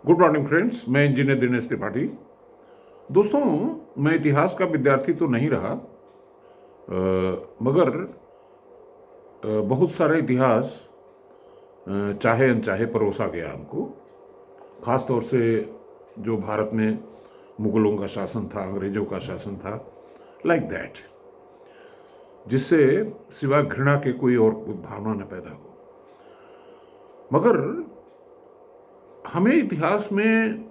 Good morning friends, मैं engineer Dinesh Tripathi. दोस्तों, मैं इतिहास का विद्यार्थी तो नहीं रहा, मगर बहुत सारा इतिहास चाहे अनचाहे परोसा गया हमको। ख़ास तौर से जो भारत में मुगलों का शासन था, अंग्रेज़ों का शासन था, लाइक दैट, जिससे सिवा घृणा के कोई और भावना न पैदा हो। मगर हमें इतिहास में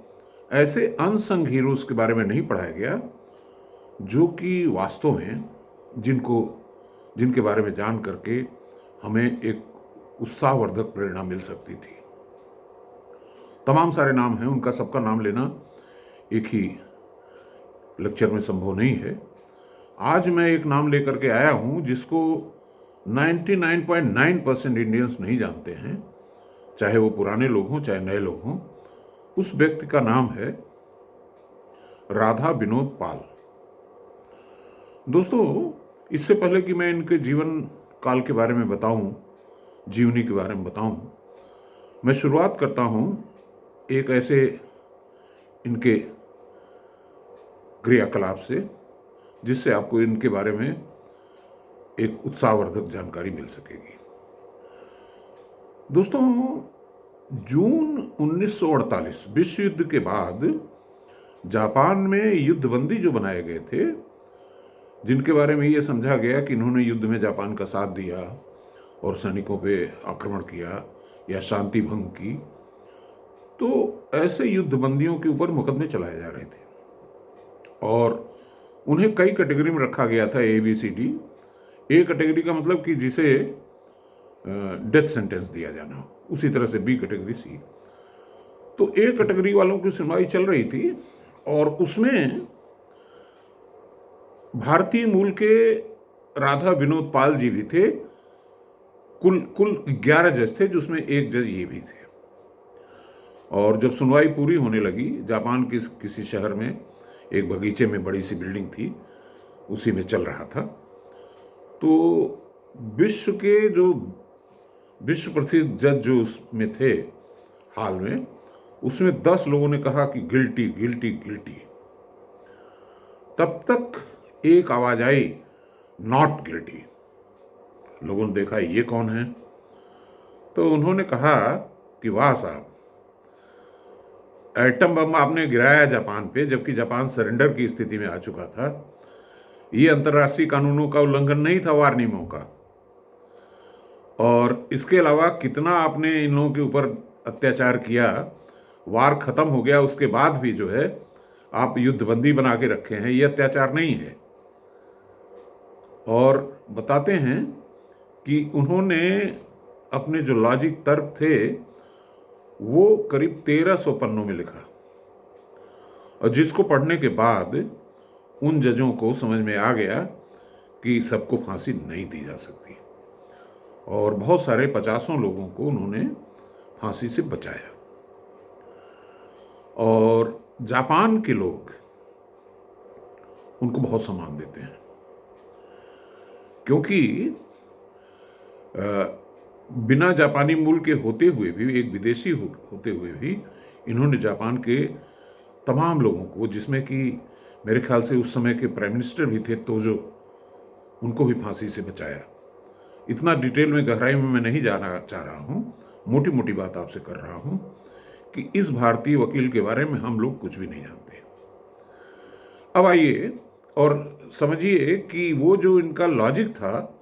ऐसे अनसंग हीरोज़ के बारे में नहीं पढ़ाया गया जो कि वास्तव में जिनके बारे में जान करके हमें एक उत्साहवर्धक प्रेरणा मिल सकती थी। तमाम सारे नाम हैं, उनका सबका नाम लेना एक ही लेक्चर में संभव नहीं है। आज मैं एक नाम लेकर के आया हूं जिसको 99.9% इंडियंस नहीं जानते हैं, चाहे वो पुराने लोग हों चाहे नए लोग हों। उस व्यक्ति का नाम है राधा विनोद पाल। दोस्तों, इससे पहले कि मैं इनके जीवन काल के बारे में बताऊं, जीवनी के बारे में बताऊं, मैं शुरुआत करता हूं एक ऐसे इनके क्रियाकलाप से जिससे आपको इनके बारे में एक उत्साहवर्धक जानकारी मिल सकेगी। दोस्तों, जून 1948 विश्व युद्ध के बाद जापान में युद्धबंदी जो बनाए गए थे, जिनके बारे में ये समझा गया कि इन्होंने युद्ध में जापान का साथ दिया और सैनिकों पे आक्रमण किया या शांति भंग की, तो ऐसे युद्धबंदियों के ऊपर मुकदमे चलाए जा रहे थे और उन्हें कई कैटेगरी में रखा गया था, ABCD। ए कैटेगरी का मतलब कि जिसे डेथ सेंटेंस दिया जाना, उसी तरह से B कैटेगरी, C। तो ए कैटेगरी वालों की सुनवाई चल रही थी और उसमें भारतीय मूल के राधा विनोद पाल जी भी थे। कुल 11 जज थे, जिसमें एक जज ये भी थे। और जब सुनवाई पूरी होने लगी, जापान के किसी शहर में एक बगीचे में बड़ी सी बिल्डिंग थी, उसी में चल रहा था। तो विश्व प्रसिद्ध जज जो उसमें थे हाल में, उसमें 10 लोगों ने कहा कि गिल्टी गिल्टी गिल्टी। तब तक एक आवाज आई, नॉट गिल्टी। लोगों ने देखा ये कौन है, तो उन्होंने कहा कि वाह साहब, एटम बम आपने गिराया जापान पे, जबकि जापान सरेंडर की स्थिति में आ चुका था। ये अंतर्राष्ट्रीय कानूनों का उल्लंघन नहीं था, वार नियमों का। और इसके अलावा कितना आपने इन लोगों के ऊपर अत्याचार किया, वार खत्म हो गया उसके बाद भी जो है आप युद्धबंदी बना के रखे हैं, ये अत्याचार नहीं है। और बताते हैं कि उन्होंने अपने जो लॉजिक तर्क थे वो करीब 1300 पन्नों में लिखा, और जिसको पढ़ने के बाद उन जजों को समझ में आ गया कि सबको फांसी नहीं दी जा सकती, और बहुत सारे 50 लोगों को उन्होंने फांसी से बचाया। और जापान के लोग उनको बहुत सम्मान देते हैं, क्योंकि बिना जापानी मूल के होते हुए भी, एक विदेशी होते हुए भी, इन्होंने जापान के तमाम लोगों को, जिसमें कि मेरे ख्याल से उस समय के प्राइम मिनिस्टर भी थे तोजो, उनको भी फांसी से बचाया। इतना डिटेल में, गहराई में मैं नहीं जाना चाह रहा हूँ, मोटी मोटी बात आपसे कर रहा हूँ कि इस भारतीय वकील के बारे में हम लोग कुछ भी नहीं जानते। अब आइए और समझिए कि वो जो इनका लॉजिक था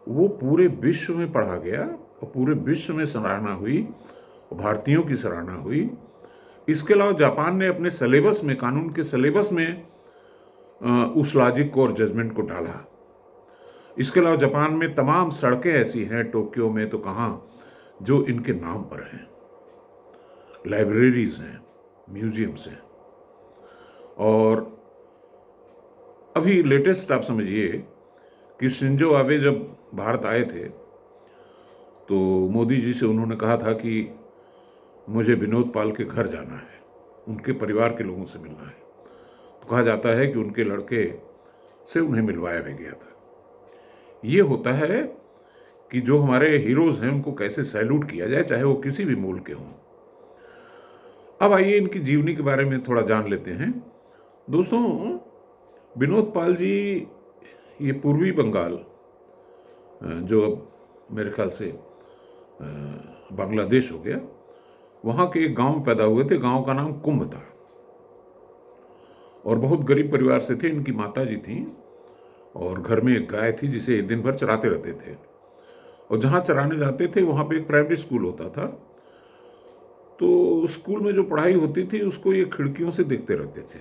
वो पूरे विश्व में पढ़ा गया और पूरे विश्व में सराहना हुई, भारतीयों की सराहना हुई। इसके अलावा जापान ने अपने सिलेबस में, कानून के सिलेबस में उस लॉजिक को और जजमेंट को डाला। इसके अलावा जापान में तमाम सड़कें ऐसी हैं, टोक्यो में तो कहाँ, जो इनके नाम पर हैं, लाइब्रेरीज हैं, म्यूजियम्स हैं। और अभी लेटेस्ट आप समझिए कि शिंजो आबे जब भारत आए थे तो मोदी जी से उन्होंने कहा था कि मुझे विनोद पाल के घर जाना है, उनके परिवार के लोगों से मिलना है। तो कहा जाता है कि उनके लड़के से उन्हें मिलवाया भी गया था। ये होता है कि जो हमारे हीरोज़ हैं उनको कैसे सैल्यूट किया जाए, चाहे वो किसी भी मूल के हों। अब आइए इनकी जीवनी के बारे में थोड़ा जान लेते हैं। दोस्तों, विनोद पाल जी ये पूर्वी बंगाल, जो अब मेरे ख्याल से बांग्लादेश हो गया, वहाँ के एक गांव में पैदा हुए थे। गांव का नाम कुंभ था और बहुत गरीब परिवार से थे। इनकी माता जी थी और घर में एक गाय थी जिसे दिन भर चराते रहते थे। और जहाँ चराने जाते थे वहाँ पे एक प्राइमरी स्कूल होता था। तो स्कूल में जो पढ़ाई होती थी उसको ये खिड़कियों से देखते रहते थे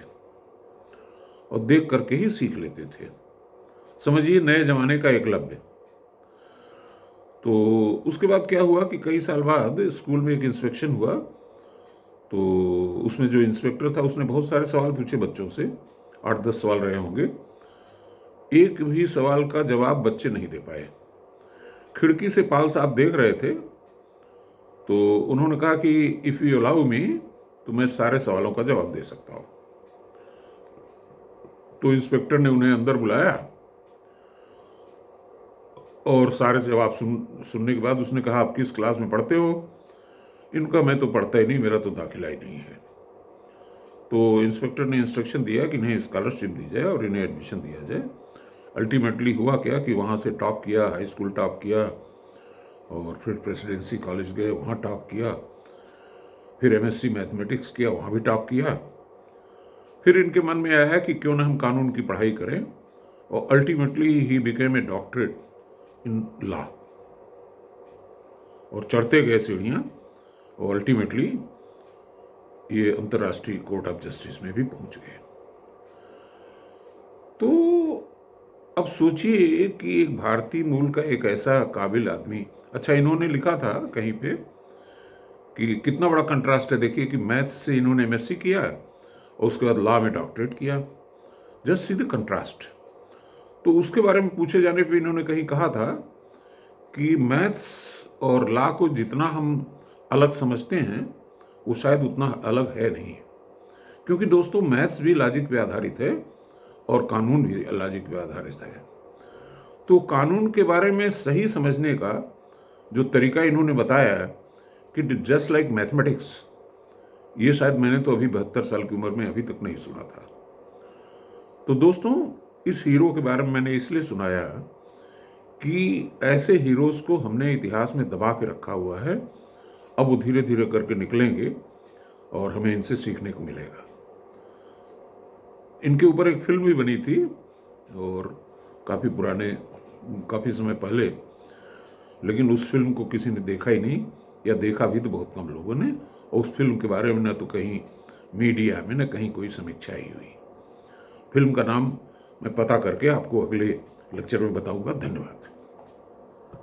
और देख करके ही सीख लेते थे। समझिए नए जमाने का एकलव्य। तो उसके बाद क्या हुआ कि कई साल बाद स्कूल में एक इंस्पेक्शन हुआ। तो उसमें जो इंस्पेक्टर था उसने बहुत सारे सवाल पूछे बच्चों से, 8-10 सवाल रहे होंगे। एक भी सवाल का जवाब बच्चे नहीं दे पाए। खिड़की से पाल साहब देख रहे थे तो उन्होंने कहा कि इफ़ यू अलाउ मी, तो मैं सारे सवालों का जवाब दे सकता हूँ। तो इंस्पेक्टर ने उन्हें अंदर बुलाया और सारे जवाब सुनने के बाद उसने कहा, आप किस क्लास में पढ़ते हो? इनका मैं तो पढ़ता ही नहीं, मेरा तो दाखिला ही नहीं है। तो इंस्पेक्टर ने इंस्ट्रक्शन दिया कि इन्हें स्कॉलरशिप दी जाए और इन्हें एडमिशन दिया जाए। अल्टीमेटली हुआ क्या कि वहाँ से टॉप किया, हाई स्कूल टॉप किया और फिर प्रेसिडेंसी कॉलेज गए, वहाँ टॉप किया। फिर एमएससी मैथमेटिक्स किया, वहाँ भी टॉप किया। फिर इनके मन में आया कि क्यों ना हम कानून की पढ़ाई करें, और ultimately he became a doctorate in law. और चढ़ते गए सीढ़ियाँ और अल्टीमेटली ये अंतर्राष्ट्रीय कोर्ट ऑफ जस्टिस में भी पहुंच गए। तो अब सोचिए कि एक भारतीय मूल का एक ऐसा काबिल आदमी, अच्छा इन्होंने लिखा था कहीं पे कि कितना बड़ा कंट्रास्ट है। देखिए कि मैथ्स से इन्होंने एमएससी किया और उसके बाद लॉ में डॉक्टरेट किया। Just see the contrast. तो उसके बारे में पूछे जाने पे इन्होंने कहीं कहा था कि मैथ्स और लॉ को जितना हम अलग समझते हैं वो शायद उतना अलग है नहीं, क्योंकि दोस्तों मैथ्स भी लॉजिक पे आधारित है और कानून भी लॉजिक पे आधारित है। तो कानून के बारे में सही समझने का जो तरीका इन्होंने बताया है कि जस्ट लाइक मैथमेटिक्स, ये शायद मैंने तो अभी 72 साल की उम्र में अभी तक नहीं सुना था। तो दोस्तों, इस हीरो के बारे में मैंने इसलिए सुनाया कि ऐसे हीरोज़ को हमने इतिहास में दबा के रखा हुआ है। अब वो धीरे धीरे करके निकलेंगे और हमें इनसे सीखने को मिलेगा। इनके ऊपर एक फिल्म भी बनी थी और काफ़ी समय पहले, लेकिन उस फिल्म को किसी ने देखा ही नहीं, या देखा भी तो बहुत कम लोगों ने। और उस फिल्म के बारे में न तो कहीं मीडिया में न कहीं कोई समीक्षा ही हुई। फिल्म का नाम मैं पता करके आपको अगले लेक्चर में बताऊंगा। धन्यवाद।